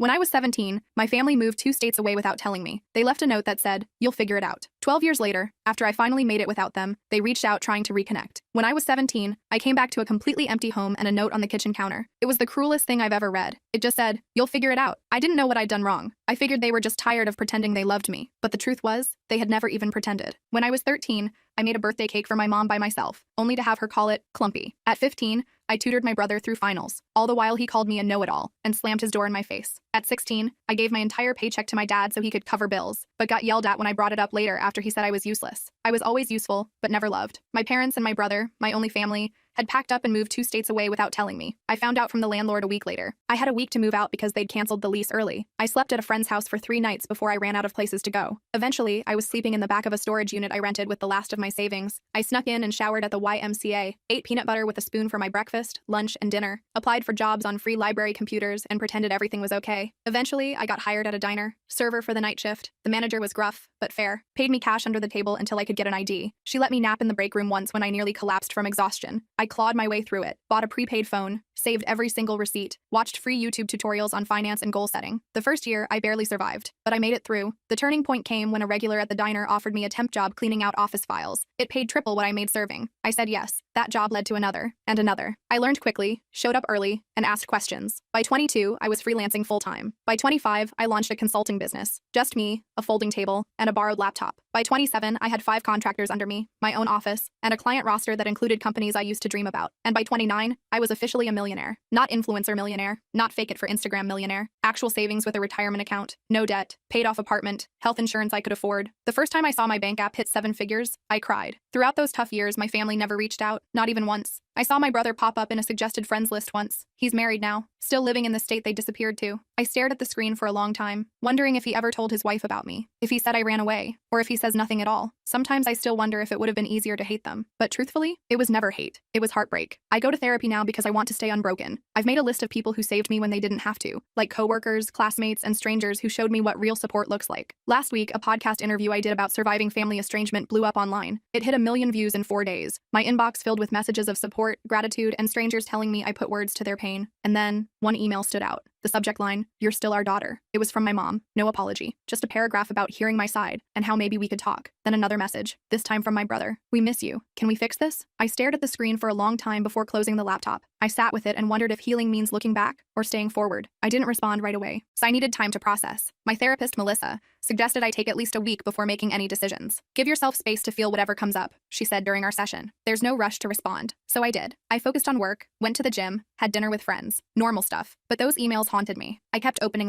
When I was 17, my family moved 2 states away without telling me. They left a note that said, "You'll figure it out." 12 years later, after I finally made it without them, they reached out trying to reconnect. When I was 17, I came back to a completely empty home and a note on the kitchen counter. It was the cruelest thing I've ever read. It just said, "You'll figure it out." I didn't know what I'd done wrong. I figured they were just tired of pretending they loved me. But the truth was, they had never even pretended. When I was 13, I made a birthday cake for my mom by myself, only to have her call it clumpy. At 15, I tutored my brother through finals. All the while he called me a know-it-all and slammed his door in my face. At 16, I gave my entire paycheck to my dad so he could cover bills, but got yelled at when I brought it up later after he said I was useless. I was always useful, but never loved. My parents and my brother, my only family, had packed up and moved 2 states away without telling me. I found out from the landlord a week later. I had a week to move out because they'd canceled the lease early. I slept at a friend's house for 3 nights before I ran out of places to go. Eventually, I was sleeping in the back of a storage unit I rented with the last of my savings. I snuck in and showered at the YMCA, ate peanut butter with a spoon for my breakfast, lunch, and dinner, applied for jobs on free library computers, and pretended everything was okay. Eventually, I got hired at a diner, server for the night shift. The manager was gruff, but fair, paid me cash under the table until I could get an ID. She let me nap in the break room once when I nearly collapsed from exhaustion. I clawed my way through it, bought a prepaid phone, saved every single receipt, watched free YouTube tutorials on finance and goal setting. The first year, I barely survived, but I made it through. The turning point came when a regular at the diner offered me a temp job cleaning out office files. It paid triple what I made serving. I said yes. That job led to another, and another. I learned quickly, showed up early, and asked questions. By 22, I was freelancing full-time. By 25, I launched a consulting business. Just me, a folding table, and a borrowed laptop. By 27, I had 5 contractors under me, my own office, and a client roster that included companies I used to dream about. And by 29, I was officially a millionaire. Not influencer millionaire, not fake it for Instagram millionaire. Actual savings with a retirement account, no debt, paid off apartment, health insurance I could afford. The first time I saw my bank app hit 7 figures, I cried. Throughout those tough years, my family never reached out, not even once. I saw my brother pop up in a suggested friends list once. He's married now, still living in the state they disappeared to. I stared at the screen for a long time, wondering if he ever told his wife about me, if he said I ran away, or if he says nothing at all. Sometimes I still wonder if it would have been easier to hate them. But truthfully, it was never hate. It was heartbreak. I go to therapy now because I want to stay unbroken. I've made a list of people who saved me when they didn't have to, like coworkers, classmates, and strangers who showed me what real support looks like. Last week, a podcast interview I did about surviving family estrangement blew up online. It hit 1 million views in 4 days. My inbox filled with messages of support, gratitude, and strangers telling me I put words to their pain. And then, one email stood out. The subject line, "You're still our daughter." It was from my mom. No apology. Just a paragraph about hearing my side and how maybe we could talk. Then another message, this time from my brother. "We miss you. Can we fix this?" I stared at the screen for a long time before closing the laptop. I sat with it and wondered if healing means looking back or staying forward. I didn't respond right away, so I needed time to process. My therapist, Melissa, suggested I take at least a week before making any decisions. "Give yourself space to feel whatever comes up," she said during our session. "There's no rush to respond." So I did. I focused on work, went to the gym, had dinner with friends. Normal stuff. But those emails haunted me. I kept opening